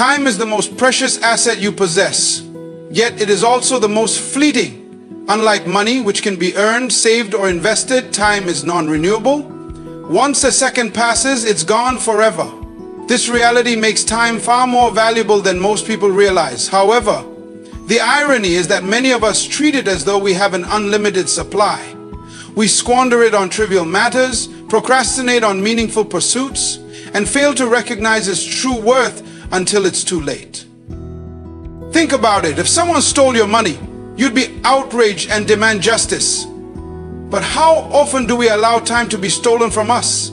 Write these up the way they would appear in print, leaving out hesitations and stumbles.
Time is the most precious asset you possess, yet it is also the most fleeting. Unlike money, which can be earned, saved, or invested, time is non-renewable. Once a second passes, it's gone forever. This reality makes time far more valuable than most people realize. However, the irony is that many of us treat it as though we have an unlimited supply. We squander it on trivial matters, procrastinate on meaningful pursuits, and fail to recognize its true worth until it's too late. Think about it. If someone stole your money, you'd be outraged and demand justice. But how often do we allow time to be stolen from us?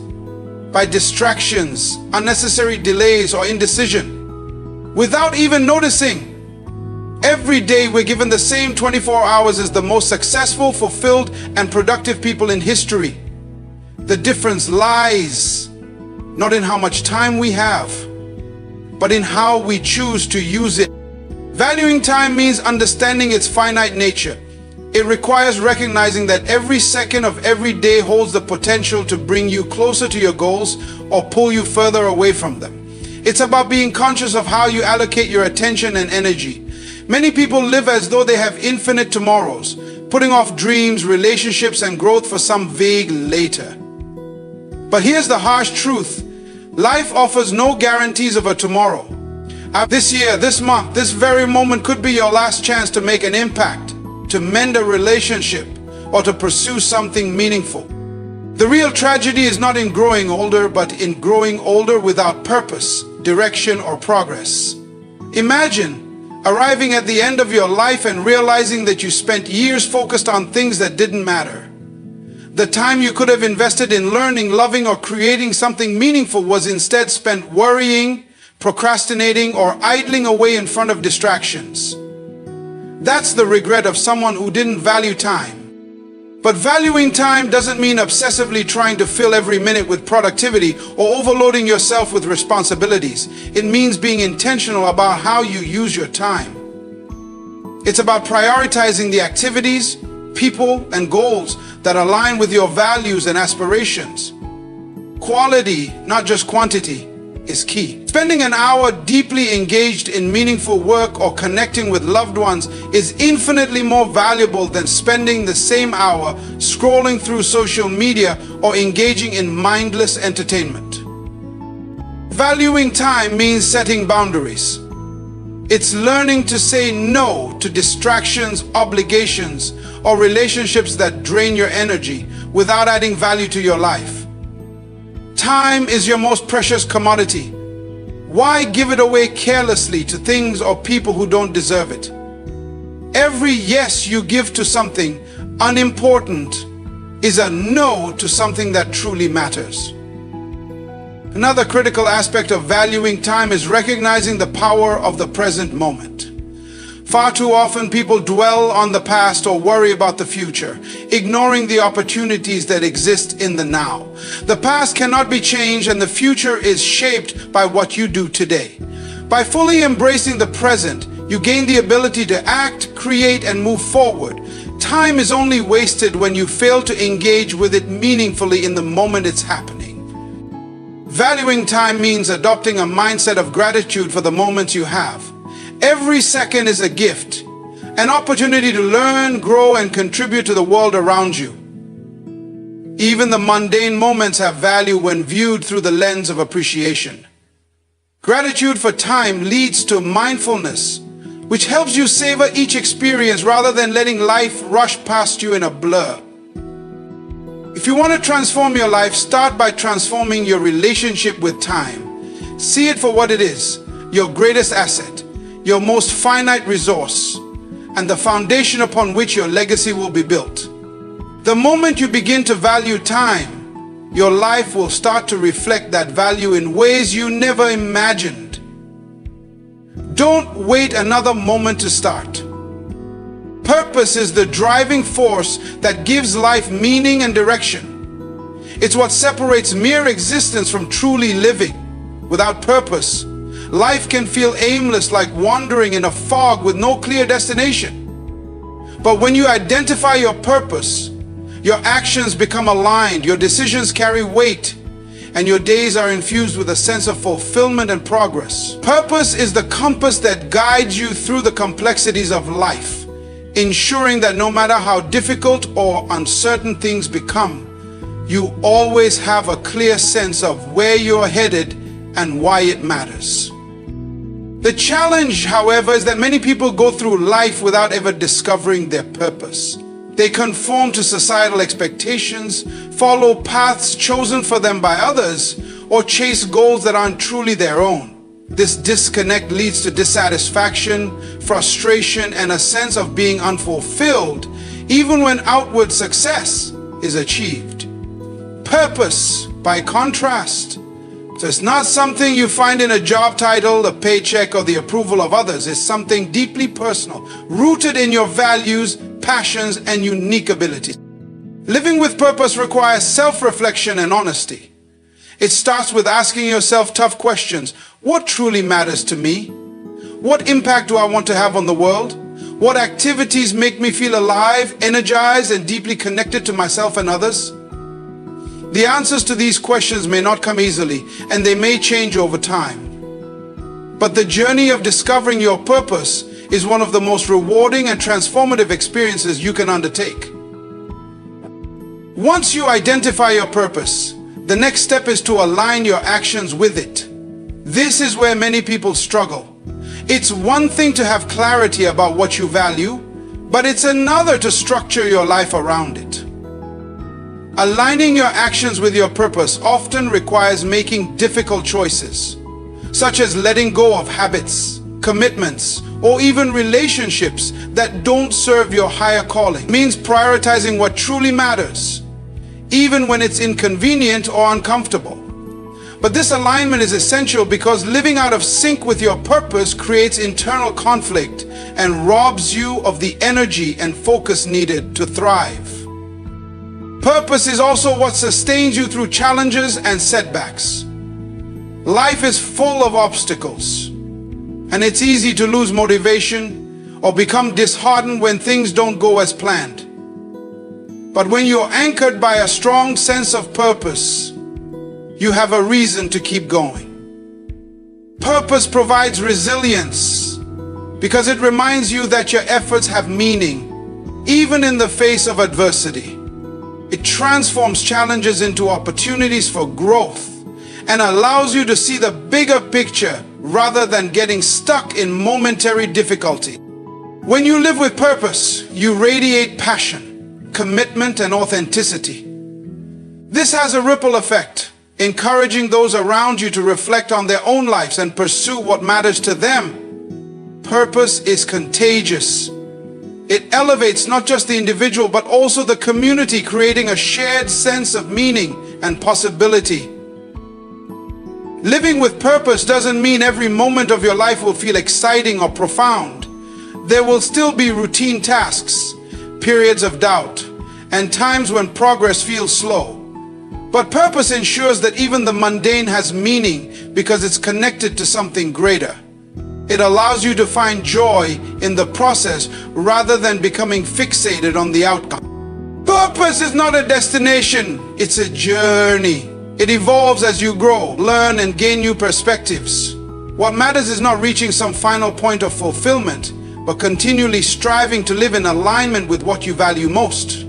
By distractions, unnecessary delays, or indecision. Without even noticing. Every day we're given the same 24 hours as the most successful, fulfilled, and productive people in history. The difference lies not in how much time we have, but in how we choose to use it. Valuing time means understanding its finite nature. It requires recognizing that every second of every day holds the potential to bring you closer to your goals or pull you further away from them. It's about being conscious of how you allocate your attention and energy. Many people live as though they have infinite tomorrows, putting off dreams, relationships, and growth for some vague later. But here's the harsh truth. Life offers no guarantees of a tomorrow. This year, this month, this very moment could be your last chance to make an impact, to mend a relationship, or to pursue something meaningful. The real tragedy is not in growing older, but in growing older without purpose, direction, or progress. Imagine arriving at the end of your life and realizing that you spent years focused on things that didn't matter. The time you could have invested in learning, loving, or creating something meaningful was instead spent worrying, procrastinating, or idling away in front of distractions. That's the regret of someone who didn't value time. But valuing time doesn't mean obsessively trying to fill every minute with productivity or overloading yourself with responsibilities. It means being intentional about how you use your time. It's about prioritizing the activities, people, and goals that align with your values and aspirations. Quality, not just quantity, is key. Spending an hour deeply engaged in meaningful work or connecting with loved ones is infinitely more valuable than spending the same hour scrolling through social media or engaging in mindless entertainment. Valuing time means setting boundaries. It's learning to say no to distractions, obligations, or relationships that drain your energy without adding value to your life. Time is your most precious commodity. Why give it away carelessly to things or people who don't deserve it? Every yes you give to something unimportant is a no to something that truly matters. Another critical aspect of valuing time is recognizing the power of the present moment. Far too often people dwell on the past or worry about the future, ignoring the opportunities that exist in the now. The past cannot be changed and the future is shaped by what you do today. By fully embracing the present, you gain the ability to act, create, and move forward. Time is only wasted when you fail to engage with it meaningfully in the moment it's happening. Valuing time means adopting a mindset of gratitude for the moments you have. Every second is a gift, an opportunity to learn, grow, and contribute to the world around you. Even the mundane moments have value when viewed through the lens of appreciation. Gratitude for time leads to mindfulness, which helps you savor each experience rather than letting life rush past you in a blur. If you want to transform your life, start by transforming your relationship with time. See it for what it is, your greatest asset, your most finite resource, and the foundation upon which your legacy will be built. The moment you begin to value time, your life will start to reflect that value in ways you never imagined. Don't wait another moment to start. Purpose is the driving force that gives life meaning and direction. It's what separates mere existence from truly living. Without purpose, life can feel aimless, like wandering in a fog with no clear destination. But when you identify your purpose, your actions become aligned, your decisions carry weight, and your days are infused with a sense of fulfillment and progress. Purpose is the compass that guides you through the complexities of life, ensuring that no matter how difficult or uncertain things become, you always have a clear sense of where you're headed and why it matters. The challenge, however, is that many people go through life without ever discovering their purpose. They conform to societal expectations, follow paths chosen for them by others, or chase goals that aren't truly their own. This disconnect leads to dissatisfaction, frustration, and a sense of being unfulfilled, even when outward success is achieved. Purpose, by contrast, so it's not something you find in a job title, a paycheck, or the approval of others. It's something deeply personal, rooted in your values, passions, and unique abilities. Living with purpose requires self-reflection and honesty. It starts with asking yourself tough questions. What truly matters to me? What impact do I want to have on the world? What activities make me feel alive, energized, and deeply connected to myself and others? The answers to these questions may not come easily, and they may change over time. But the journey of discovering your purpose is one of the most rewarding and transformative experiences you can undertake. Once you identify your purpose, the next step is to align your actions with it. This is where many people struggle. It's one thing to have clarity about what you value, but it's another to structure your life around it. Aligning your actions with your purpose often requires making difficult choices, such as letting go of habits, commitments, or even relationships that don't serve your higher calling. It means prioritizing what truly matters, even when it's inconvenient or uncomfortable. But this alignment is essential because living out of sync with your purpose creates internal conflict and robs you of the energy and focus needed to thrive. Purpose is also what sustains you through challenges and setbacks. Life is full of obstacles, and it's easy to lose motivation or become disheartened when things don't go as planned. But when you're anchored by a strong sense of purpose, you have a reason to keep going. Purpose provides resilience because it reminds you that your efforts have meaning, even in the face of adversity. It transforms challenges into opportunities for growth and allows you to see the bigger picture rather than getting stuck in momentary difficulty. When you live with purpose, you radiate passion, commitment, and authenticity. This has a ripple effect, encouraging those around you to reflect on their own lives and pursue what matters to them. Purpose is contagious. It elevates not just the individual, but also the community, creating a shared sense of meaning and possibility. Living with purpose doesn't mean every moment of your life will feel exciting or profound. There will still be routine tasks, periods of doubt, and times when progress feels slow. But purpose ensures that even the mundane has meaning because it's connected to something greater. It allows you to find joy in the process rather than becoming fixated on the outcome. Purpose is not a destination, it's a journey. It evolves as you grow, learn, and gain new perspectives. What matters is not reaching some final point of fulfillment, but continually striving to live in alignment with what you value most.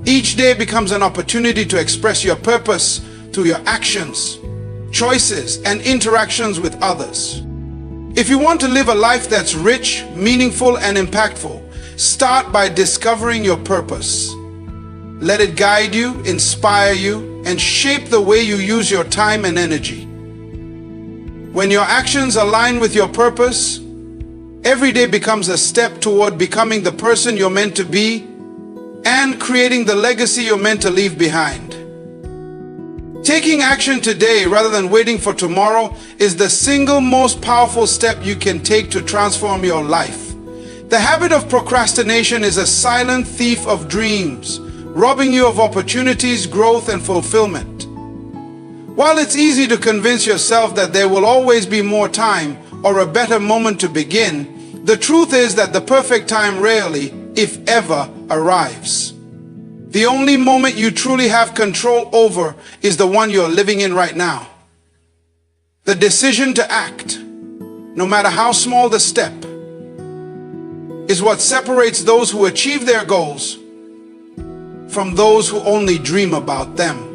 Each day becomes an opportunity to express your purpose through your actions, choices, and interactions with others. If you want to live a life that's rich, meaningful, and impactful, start by discovering your purpose. Let it guide you, inspire you, and shape the way you use your time and energy. When your actions align with your purpose, every day becomes a step toward becoming the person you're meant to be and creating the legacy you're meant to leave behind. Taking action today rather than waiting for tomorrow is the single most powerful step you can take to transform your life. The habit of procrastination is a silent thief of dreams, robbing you of opportunities, growth, and fulfillment. While it's easy to convince yourself that there will always be more time or a better moment to begin, the truth is that the perfect time rarely, if ever, arrives. The only moment you truly have control over is the one you're living in right now. The decision to act, no matter how small the step, is what separates those who achieve their goals from those who only dream about them.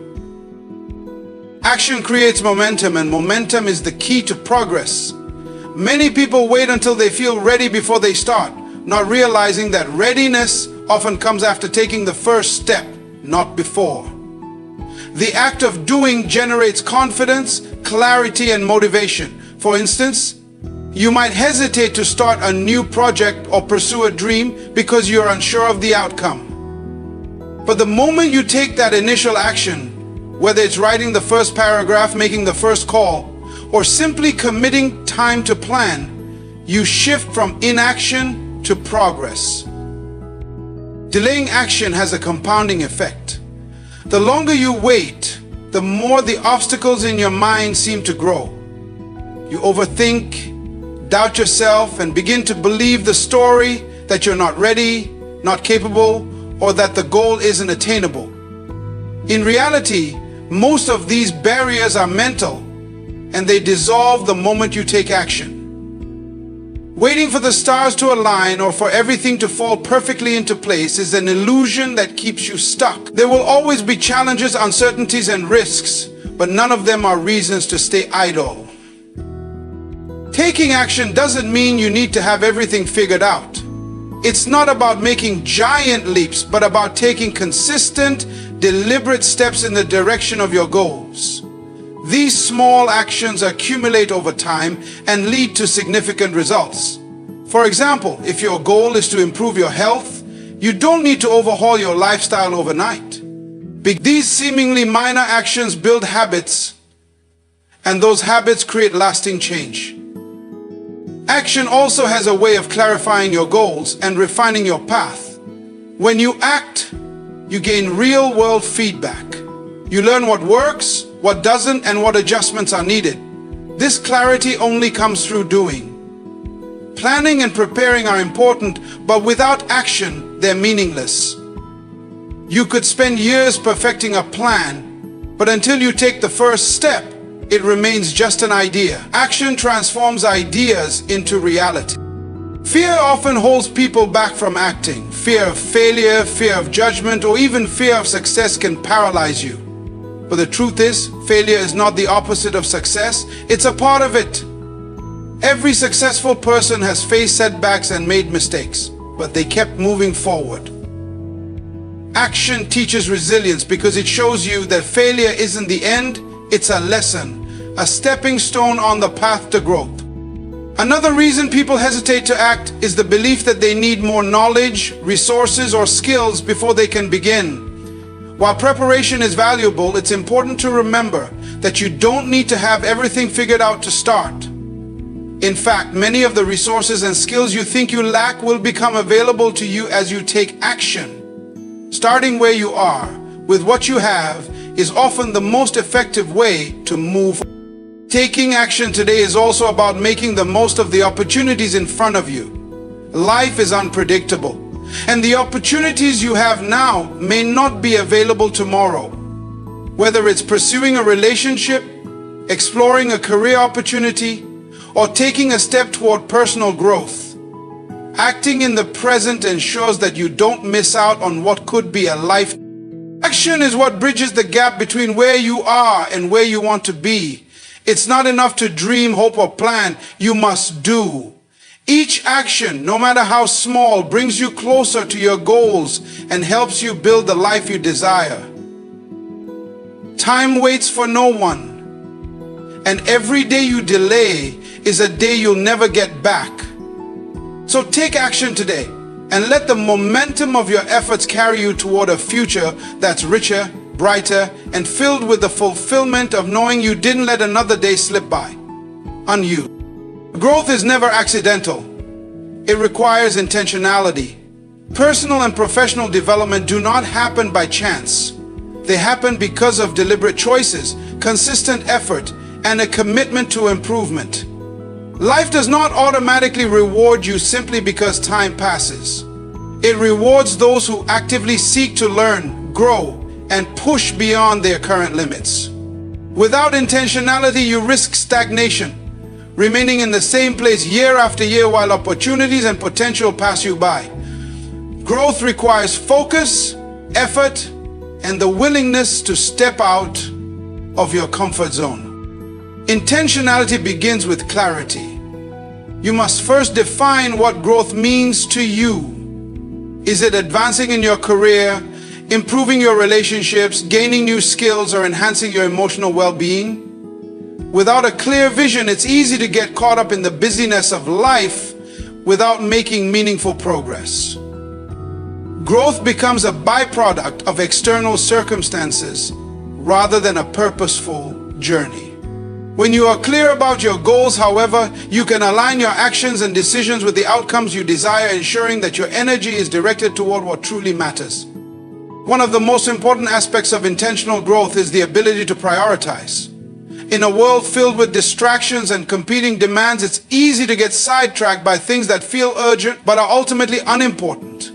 Action creates momentum, and momentum is the key to progress. Many people wait until they feel ready before they start, not realizing that readiness often comes after taking the first step, not before. The act of doing generates confidence, clarity, and motivation. For instance, you might hesitate to start a new project or pursue a dream because you're unsure of the outcome. But the moment you take that initial action, whether it's writing the first paragraph, making the first call, or simply committing time to plan, you shift from inaction to progress. Delaying action has a compounding effect. The longer you wait, the more the obstacles in your mind seem to grow. You overthink, doubt yourself, and begin to believe the story that you're not ready, not capable, or that the goal isn't attainable. In reality, most of these barriers are mental, and they dissolve the moment you take action. Waiting for the stars to align or for everything to fall perfectly into place is an illusion that keeps you stuck. There will always be challenges, uncertainties, and risks, but none of them are reasons to stay idle. Taking action doesn't mean you need to have everything figured out. It's not about making giant leaps, but about taking consistent, deliberate steps in the direction of your goals. These small actions accumulate over time and lead to significant results. For example, if your goal is to improve your health, you don't need to overhaul your lifestyle overnight. These seemingly minor actions build habits, and those habits create lasting change. Action also has a way of clarifying your goals and refining your path. When you act, you gain real-world feedback. You learn what works, what doesn't, and what adjustments are needed. This clarity only comes through doing. Planning and preparing are important, but without action, they're meaningless. You could spend years perfecting a plan, but until you take the first step, it remains just an idea. Action transforms ideas into reality. Fear often holds people back from acting. Fear of failure, fear of judgment, or even fear of success can paralyze you. But the truth is, failure is not the opposite of success, it's a part of it. Every successful person has faced setbacks and made mistakes, but they kept moving forward. Action teaches resilience because it shows you that failure isn't the end, it's a lesson, a stepping stone on the path to growth. Another reason people hesitate to act is the belief that they need more knowledge, resources, or skills before they can begin. While preparation is valuable, it's important to remember that you don't need to have everything figured out to start. In fact, many of the resources and skills you think you lack will become available to you as you take action. Starting where you are, with what you have, is often the most effective way to move. Taking action today is also about making the most of the opportunities in front of you. Life is unpredictable, and the opportunities you have now may not be available tomorrow. Whether it's pursuing a relationship, exploring a career opportunity, or taking a step toward personal growth, acting in the present ensures that you don't miss out on what could be a life. Action is what bridges the gap between where you are and where you want to be. It's not enough to dream, hope, or plan. You must do. Each action, no matter how small, brings you closer to your goals and helps you build the life you desire. Time waits for no one, and every day you delay is a day you'll never get back. So take action today and let the momentum of your efforts carry you toward a future that's richer, brighter, and filled with the fulfillment of knowing you didn't let another day slip by unused. Growth is never accidental. It requires intentionality. Personal and professional development do not happen by chance. They happen because of deliberate choices, consistent effort, and a commitment to improvement. Life does not automatically reward you simply because time passes. It rewards those who actively seek to learn, grow, and push beyond their current limits. Without intentionality, you risk stagnation, remaining in the same place year after year while opportunities and potential pass you by. Growth requires focus, effort, and the willingness to step out of your comfort zone. Intentionality begins with clarity. You must first define what growth means to you. Is it advancing in your career, improving your relationships, gaining new skills, or enhancing your emotional well-being? Without a clear vision, it's easy to get caught up in the busyness of life without making meaningful progress. Growth becomes a byproduct of external circumstances rather than a purposeful journey. When you are clear about your goals, however, you can align your actions and decisions with the outcomes you desire, ensuring that your energy is directed toward what truly matters. One of the most important aspects of intentional growth is the ability to prioritize. In a world filled with distractions and competing demands, it's easy to get sidetracked by things that feel urgent but are ultimately unimportant.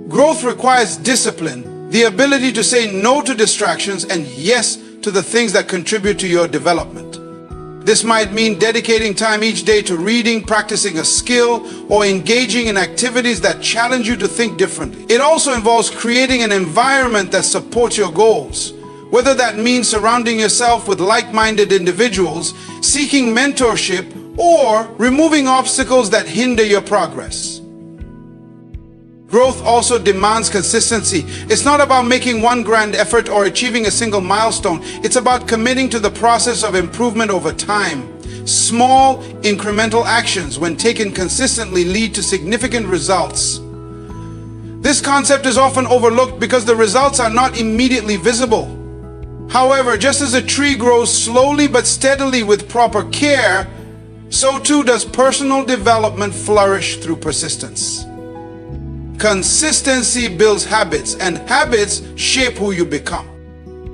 Growth requires discipline, the ability to say no to distractions and yes to the things that contribute to your development. This might mean dedicating time each day to reading, practicing a skill, or engaging in activities that challenge you to think differently. It also involves creating an environment that supports your goals, whether that means surrounding yourself with like-minded individuals, seeking mentorship, or removing obstacles that hinder your progress. Growth also demands consistency. It's not about making one grand effort or achieving a single milestone. It's about committing to the process of improvement over time. Small, incremental actions, when taken consistently, lead to significant results. This concept is often overlooked because the results are not immediately visible. However, just as a tree grows slowly but steadily with proper care, so too does personal development flourish through persistence. Consistency builds habits, and habits shape who you become.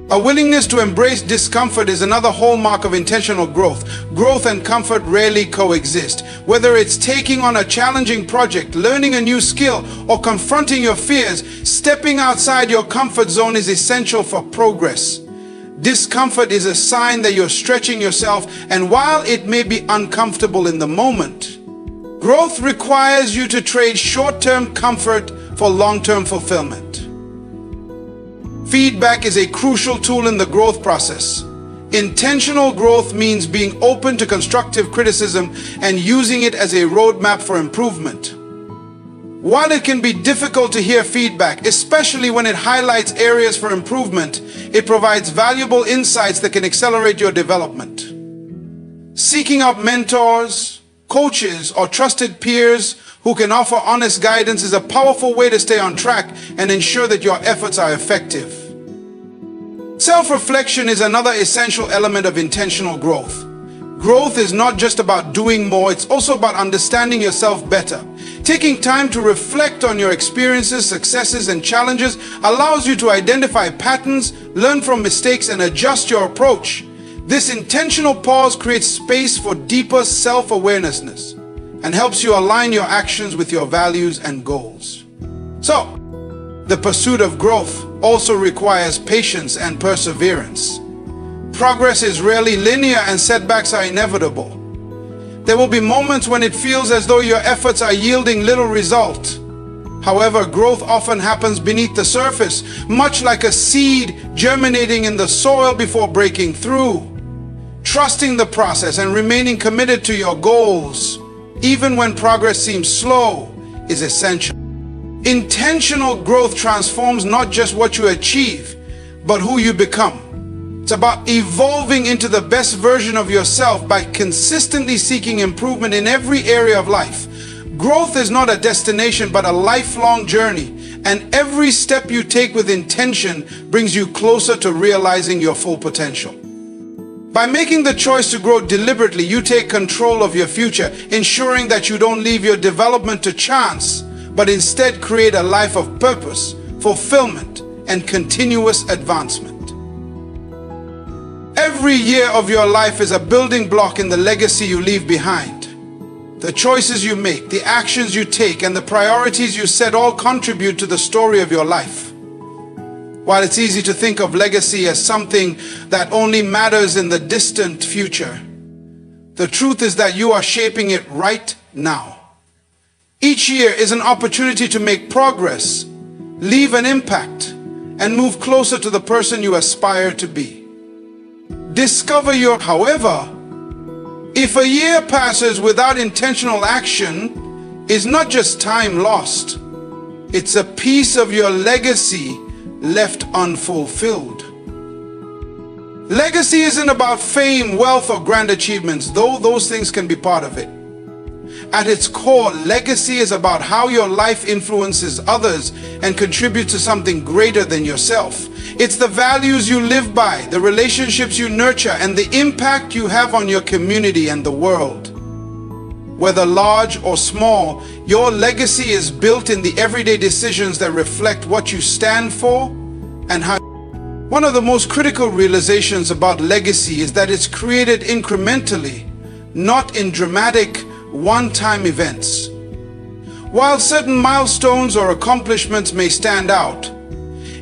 A willingness to embrace discomfort is another hallmark of intentional growth. Growth and comfort rarely coexist. Whether it's taking on a challenging project, learning a new skill, or confronting your fears, stepping outside your comfort zone is essential for progress. Discomfort is a sign that you're stretching yourself, and while it may be uncomfortable in the moment, growth requires you to trade short-term comfort for long-term fulfillment. Feedback is a crucial tool in the growth process. Intentional growth means being open to constructive criticism and using it as a roadmap for improvement. While it can be difficult to hear feedback, especially when it highlights areas for improvement, it provides valuable insights that can accelerate your development. Seeking out mentors, coaches, or trusted peers who can offer honest guidance is a powerful way to stay on track and ensure that your efforts are effective. Self-reflection is another essential element of intentional growth. Growth is not just about doing more, it's also about understanding yourself better. Taking time to reflect on your experiences, successes, and challenges allows you to identify patterns, learn from mistakes, and adjust your approach. This intentional pause creates space for deeper self-awareness and helps you align your actions with your values and goals. So, the pursuit of growth also requires patience and perseverance. Progress is rarely linear and setbacks are inevitable. There will be moments when it feels as though your efforts are yielding little result. However, growth often happens beneath the surface, much like a seed germinating in the soil before breaking through. Trusting the process and remaining committed to your goals, even when progress seems slow, is essential. Intentional growth transforms not just what you achieve, but who you become. It's about evolving into the best version of yourself by consistently seeking improvement in every area of life. Growth is not a destination, but a lifelong journey, and every step you take with intention brings you closer to realizing your full potential. By making the choice to grow deliberately, you take control of your future, ensuring that you don't leave your development to chance, but instead create a life of purpose, fulfillment, and continuous advancement. Every year of your life is a building block in the legacy you leave behind. The choices you make, the actions you take, and the priorities you set all contribute to the story of your life. While it's easy to think of legacy as something that only matters in the distant future, the truth is that you are shaping it right now. Each year is an opportunity to make progress, leave an impact, and move closer to the person you aspire to be. However, if a year passes without intentional action, it's not just time lost, it's a piece of your legacy left unfulfilled. Legacy isn't about fame, wealth, or grand achievements, though those things can be part of it. At its core, legacy is about how your life influences others and contributes to something greater than yourself. It's the values you live by, the relationships you nurture, and the impact you have on your community and the world. Whether large or small, your legacy is built in the everyday decisions that reflect what you stand for and how. One of the most critical realizations about legacy is that it's created incrementally, not in dramatic, one-time events. While certain milestones or accomplishments may stand out,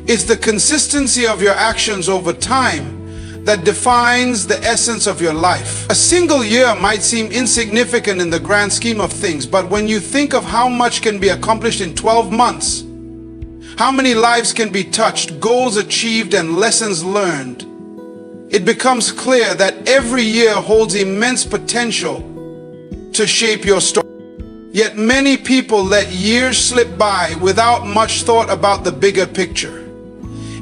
it's the consistency of your actions over time that defines the essence of your life. A single year might seem insignificant in the grand scheme of things, but when you think of how much can be accomplished in 12 months, how many lives can be touched, goals achieved, and lessons learned, it becomes clear that every year holds immense potential to shape your story. Yet many people let years slip by without much thought about the bigger picture.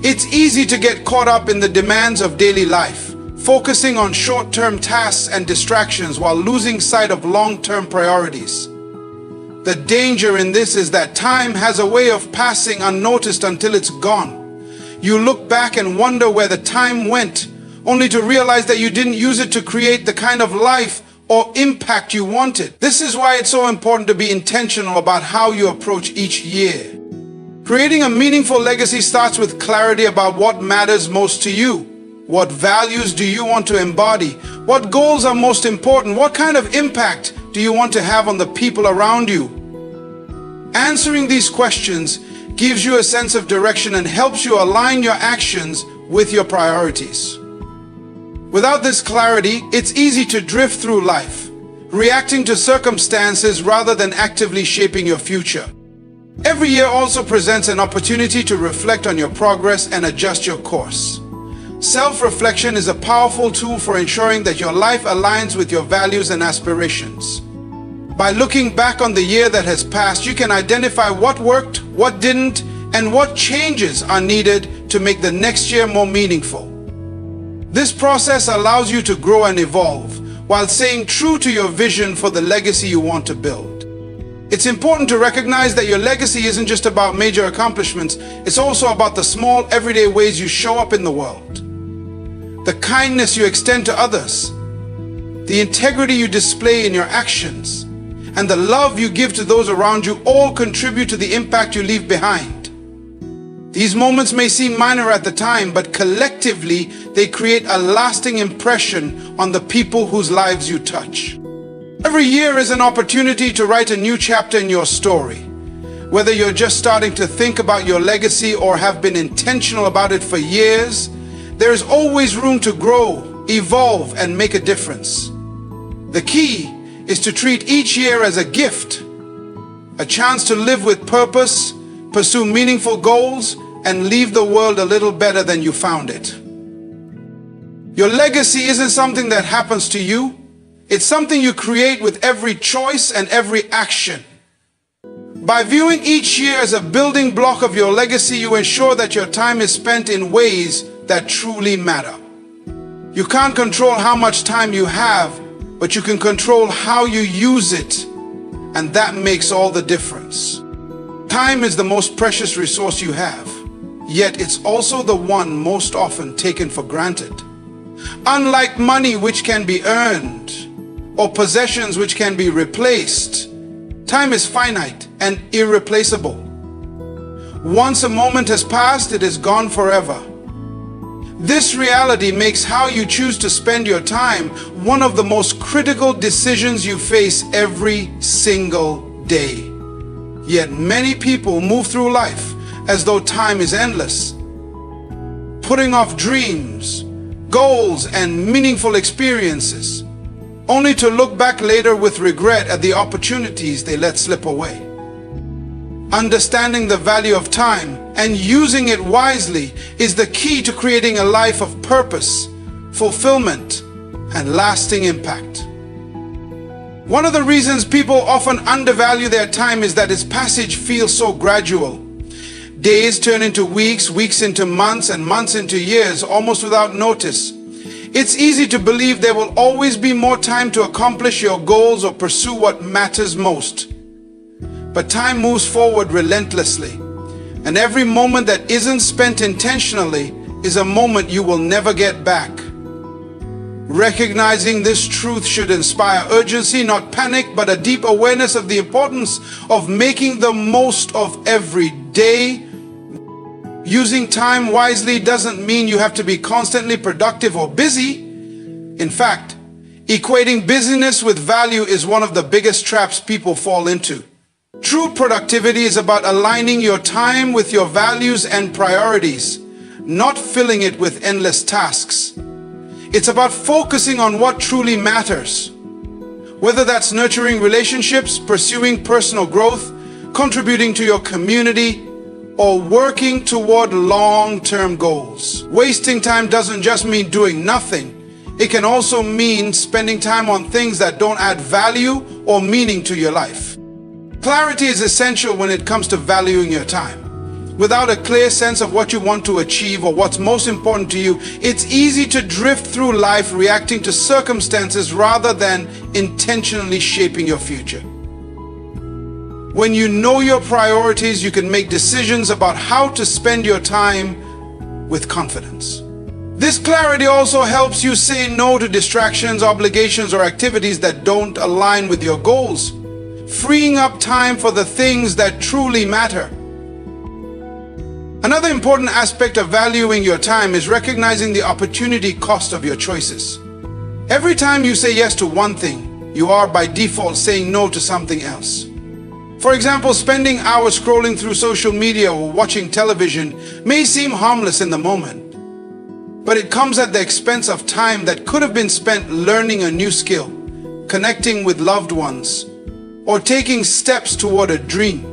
It's easy to get caught up in the demands of daily life, focusing on short-term tasks and distractions while losing sight of long-term priorities. The danger in this is that time has a way of passing unnoticed until it's gone. You look back and wonder where the time went, only to realize that you didn't use it to create the kind of life or impact you wanted. This is why it's so important to be intentional about how you approach each year. Creating a meaningful legacy starts with clarity about what matters most to you. What values do you want to embody? What goals are most important? What kind of impact do you want to have on the people around you? Answering these questions gives you a sense of direction and helps you align your actions with your priorities. Without this clarity, it's easy to drift through life, reacting to circumstances rather than actively shaping your future. Every year also presents an opportunity to reflect on your progress and adjust your course. Self-reflection is a powerful tool for ensuring that your life aligns with your values and aspirations. By looking back on the year that has passed, you can identify what worked, what didn't, and what changes are needed to make the next year more meaningful. This process allows you to grow and evolve while staying true to your vision for the legacy you want to build. It's important to recognize that your legacy isn't just about major accomplishments, it's also about the small, everyday ways you show up in the world. The kindness you extend to others, the integrity you display in your actions, and the love you give to those around you all contribute to the impact you leave behind. These moments may seem minor at the time, but collectively they create a lasting impression on the people whose lives you touch. Every year is an opportunity to write a new chapter in your story. Whether you're just starting to think about your legacy or have been intentional about it for years, there is always room to grow, evolve, and make a difference. The key is to treat each year as a gift, a chance to live with purpose, pursue meaningful goals, and leave the world a little better than you found it. Your legacy isn't something that happens to you. It's something you create with every choice and every action. By viewing each year as a building block of your legacy, you ensure that your time is spent in ways that truly matter. You can't control how much time you have, but you can control how you use it, and that makes all the difference. Time is the most precious resource you have, yet it's also the one most often taken for granted. Unlike money, which can be earned, or possessions which can be replaced, time is finite and irreplaceable. Once a moment has passed, it is gone forever. This reality makes how you choose to spend your time one of the most critical decisions you face every single day. Yet many people move through life as though time is endless. putting off dreams, goals, and meaningful experiences, only to look back later with regret at the opportunities they let slip away. Understanding the value of time and using it wisely is the key to creating a life of purpose, fulfillment, and lasting impact. One of the reasons people often undervalue their time is that its passage feels so gradual. Days turn into weeks, weeks into months, and months into years, almost without notice. It's easy to believe there will always be more time to accomplish your goals or pursue what matters most. But time moves forward relentlessly, and every moment that isn't spent intentionally is a moment you will never get back. Recognizing this truth should inspire urgency, not panic, but a deep awareness of the importance of making the most of every day. Using time wisely doesn't mean you have to be constantly productive or busy. In fact, equating busyness with value is one of the biggest traps people fall into. True productivity is about aligning your time with your values and priorities, not filling it with endless tasks. It's about focusing on what truly matters, whether that's nurturing relationships, pursuing personal growth, contributing to your community, or working toward long-term goals. Wasting time doesn't just mean doing nothing. It can also mean spending time on things that don't add value or meaning to your life. Clarity is essential when it comes to valuing your time. Without a clear sense of what you want to achieve or what's most important to you, it's easy to drift through life reacting to circumstances rather than intentionally shaping your future. When you know your priorities, you can make decisions about how to spend your time with confidence. This clarity also helps you say no to distractions, obligations, or activities that don't align with your goals, freeing up time for the things that truly matter. Another important aspect of valuing your time is recognizing the opportunity cost of your choices. Every time you say yes to one thing, you are by default saying no to something else. For example, spending hours scrolling through social media or watching television may seem harmless in the moment, but it comes at the expense of time that could have been spent learning a new skill, connecting with loved ones, or taking steps toward a dream.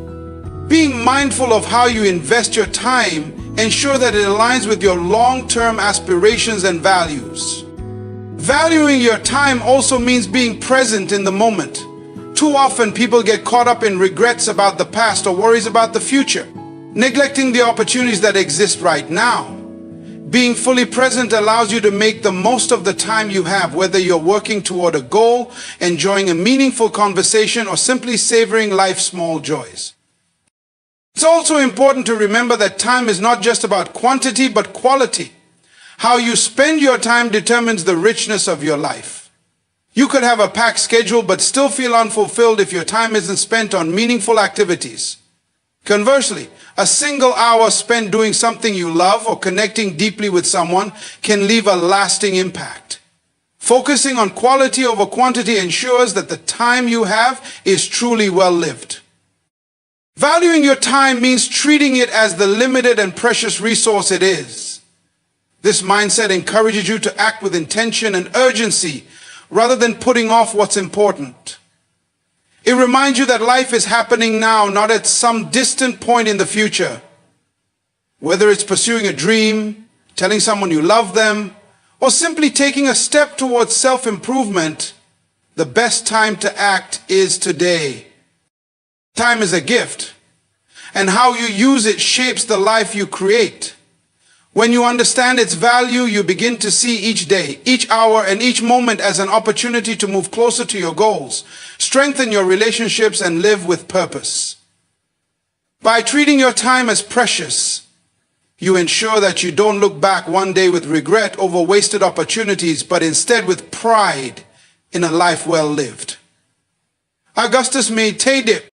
Being mindful of how you invest your time ensures that it aligns with your long-term aspirations and values. Valuing your time also means being present in the moment. Too often people get caught up in regrets about the past or worries about the future, neglecting the opportunities that exist right now. Being fully present allows you to make the most of the time you have, whether you're working toward a goal, enjoying a meaningful conversation, or simply savoring life's small joys. It's also important to remember that time is not just about quantity, but quality. How you spend your time determines the richness of your life. You could have a packed schedule, but still feel unfulfilled if your time isn't spent on meaningful activities. Conversely, a single hour spent doing something you love or connecting deeply with someone can leave a lasting impact. Focusing on quality over quantity ensures that the time you have is truly well lived. Valuing your time means treating it as the limited and precious resource it is. This mindset encourages you to act with intention and urgency rather than putting off what's important. It reminds you that life is happening now, not at some distant point in the future. Whether it's pursuing a dream, telling someone you love them, or simply taking a step towards self-improvement, the best time to act is today. Time is a gift, and how you use it shapes the life you create. When you understand its value, you begin to see each day, each hour, and each moment as an opportunity to move closer to your goals, strengthen your relationships, and live with purpose. By treating your time as precious, you ensure that you don't look back one day with regret over wasted opportunities, but instead with pride in a life well lived. Augustus made Tadip